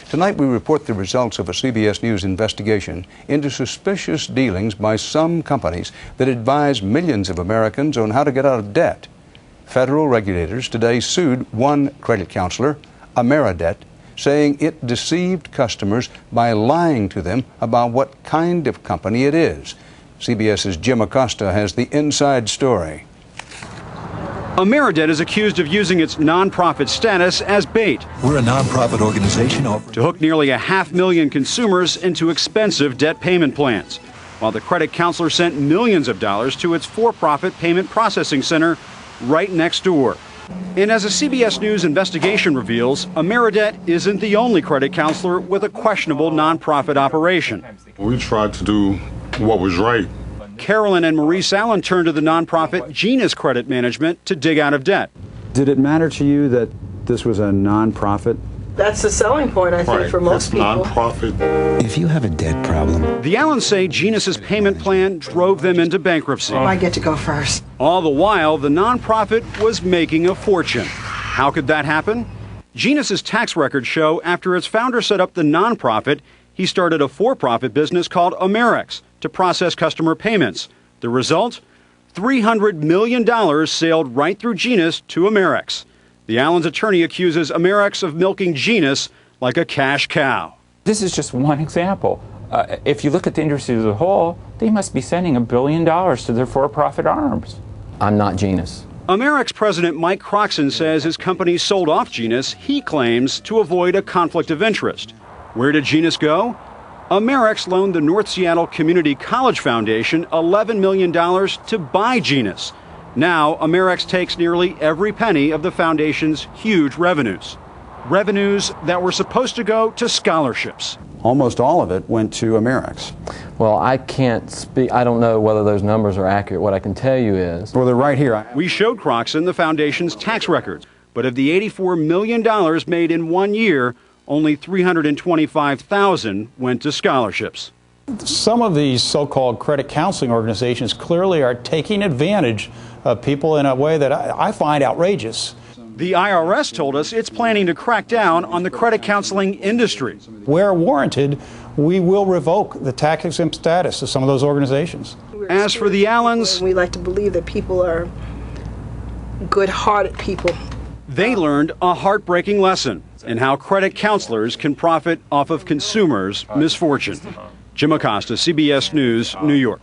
Tonight we report the results of a CBS News investigation into suspicious dealings by some companies that advise millions of Americans on how to get out of debt. Federal regulators today sued one credit counselor, AmeriDebt, saying it deceived customers by lying to them about what kind of company it is. CBS's Jim Acosta has the inside story. AmeriDebt is accused of using its nonprofit status as bait. We're a nonprofit organization to hook nearly 500,000 consumers into expensive debt payment plans, while the credit counselor sent millions of dollars to its for-profit payment processing center right next door. And as a CBS News investigation reveals, AmeriDebt isn't the only credit counselor with a questionable nonprofit operation. We tried to do what was right. Carolyn and Maurice Allen turned to the nonprofit Genus Credit Management to dig out of debt. Did it matter to you that this was a nonprofit? That's the selling point, I think, for most people. Nonprofit. If you have a debt problem. The Allens say Genus's payment plan drove them into bankruptcy. I get to go first. All the while, the nonprofit was making a fortune. How could that happen? Genus's tax records show after its founder set up the nonprofit, he started a for-profit business called Amerix to process customer payments. The result? $300 million sailed right through Genus to Amerix. The Allens attorney accuses Amerix of milking Genus like a cash cow. This is just one example. If you look at the industry as a whole, they must be sending $1 billion to their for-profit arms. I'm not Genus. Amerix president Mike Croxon says his company sold off Genus, he claims, to avoid a conflict of interest. Where did Genus go? Amerix loaned the North Seattle Community College Foundation $11 million to buy Genus. Now, Amerix takes nearly every penny of the foundation's huge revenues. Revenues that were supposed to go to scholarships. Almost all of it went to Amerix. Well, I can't speak. I don't know whether those numbers are accurate. What I can tell you is... Well, they're right here. We showed Croxon the foundation's tax records, but of the $84 million made in 1 year, only $325,000 went to scholarships. Some of these so-called credit counseling organizations clearly are taking advantage of people in a way that I find outrageous. The IRS told us it's planning to crack down on the credit counseling industry. Where warranted, we will revoke the tax-exempt status of some of those organizations. As for the Allens, we like to believe that people are good-hearted people. They learned a heartbreaking lesson in how credit counselors can profit off of consumers' misfortune. Jim Acosta, CBS News, New York.